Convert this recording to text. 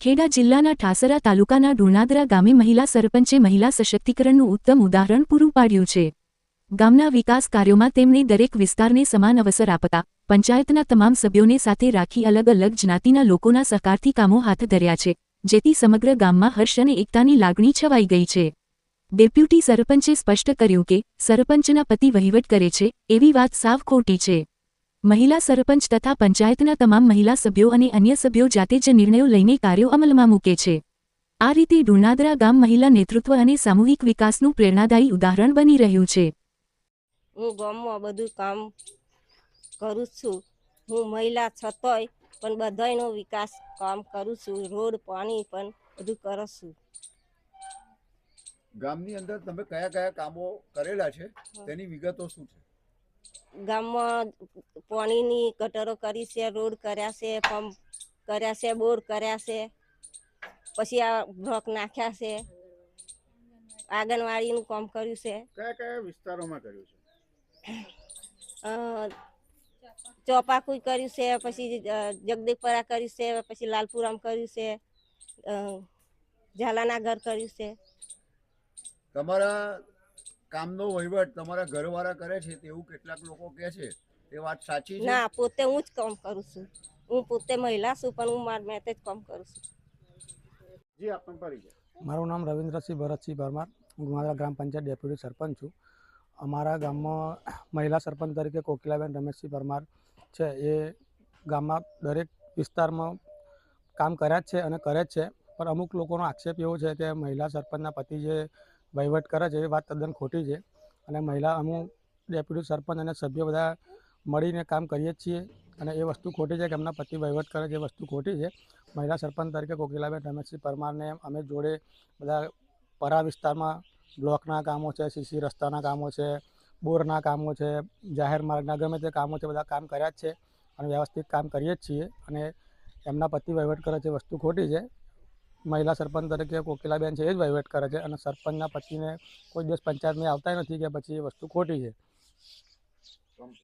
ખેડા જિલ્લાના ઠાસરા તાલુકાના ઢુણાદરા ગામે મહિલા સરપંચે મહિલા સશક્તિકરણનું ઉત્તમ ઉદાહરણ પૂરું પાડ્યું છે। ગામના વિકાસ કાર્યોમાં તેમણે દરેક વિસ્તારને સમાન અવસર આપતા પંચાયતના તમામ સભ્યોને સાથે રાખી અલગ અલગ જ્ઞાતિના લોકોના સહકારથી કામો હાથ ધર્યા છે, જેથી સમગ્ર ગામમાં હર્ષ અને એકતાની લાગણી છવાઈ ગઈ છે। ડેપ્યુટી સરપંચે સ્પષ્ટ કર્યું કે સરપંચના પતિ વહીવટ કરે છે, એવી વાત સાવ ખોટી છે। મહિલા સરપંચ તથા પંચાયતના તમામ મહિલા સભ્યો અને અન્ય સભ્યો જાતે જ નિર્ણયો લઈને કાર્યો અમલમાં મૂકે છે। આ રીતે ઢુણાદરા ગામ મહિલા નેતૃત્વ અને સામૂહિક વિકાસનું પ્રેરણાદાયી ઉદાહરણ બની રહ્યું છે। હું ગામમાં બધું કામ કરું છું। હું મહિલા છતોય પણ બધાયનો વિકાસ કામ કરું છું। રોડ પાણી પણ બધું કરું છું। ગામની અંદર તમે કયા કયા કામો કરેલા છે તેની વિગતો શું છે? ગામમાં પાણીની ગટરો કરી છે, રોડ કર્યા છે, પંપ કર્યા છે, બોર કર્યા છે, પછી આ બ્લોક નાખ્યા છે, આંગણવાડીનું કામ કર્યું છે। કયા કયા વિસ્તારોમાં કર્યું છે? ચોપાકુઈ કર્યું છે, પછી જગદીપરા કર્યું છે, પછી લાલપુરામ કર્યું છે, ઝાલાના ઘર કર્યું છે। તમારા કામનો વહીવટ તમારા ઘરવાળા કરે છે તેવું કેટલાક લોકો કહે છે, તે વાત સાચી છે? ના, પોતે હું જ કામ કરું છું। હું પોતે મહિલા છું પણ હું મારા મેતે જ કામ કરું છું। જી, આપનો પરિચય? મારું નામ રવિન્દ્રસિંહ ભરતસિંહ પરમાર, હું ગુણાદરા ગ્રામ પંચાયત ડેપ્યુટી સરપંચ છું। અમારા ગામમાં મહિલા સરપંચ તરીકે કોકિલાબેન રમેશસિંહ પરમાર છે। એ ગામમાં દરેક વિસ્તારમાં કામ કર્યા જ છે અને કરે જ છે, પણ અમુક લોકોનો આક્ષેપ એવો છે કે મહિલા સરપંચના પતિ જે વહીવટ કરે છે એ વાત તદ્દન ખોટી છે। અને અમુક ડેપ્યુટી સરપંચ અને સભ્યો બધા મળીને કામ કરીએ જ છીએ અને એ વસ્તુ ખોટી છે કે એમના પતિ વહીવટ કરે છે, એ વસ્તુ ખોટી છે। મહિલા સરપંચ તરીકે કોકિલાબેન રમેશસિંહ પરમારને અમે જોડે બધા પરા વિસ્તારમાં બ્લોકના કામો છે, સીસી રસ્તાના કામો છે, બોરના કામો છે, જાહેર માર્ગના ગમે તે કામો છે, બધા કામ કર્યા જ છે અને વ્યવસ્થિત કામ કરીએ જ છીએ। અને એમના પતિ વહીવટ કરે છે વસ્તુ ખોટી છે। મહિલા સરપંચ તરીકે કોકિલાબેન છે એ જ વહીવટ કરે છે અને સરપંચના પતિને કોઈ દિવસ પંચાયતમાં આવતા નથી કે પછી એ વસ્તુ ખોટી છે।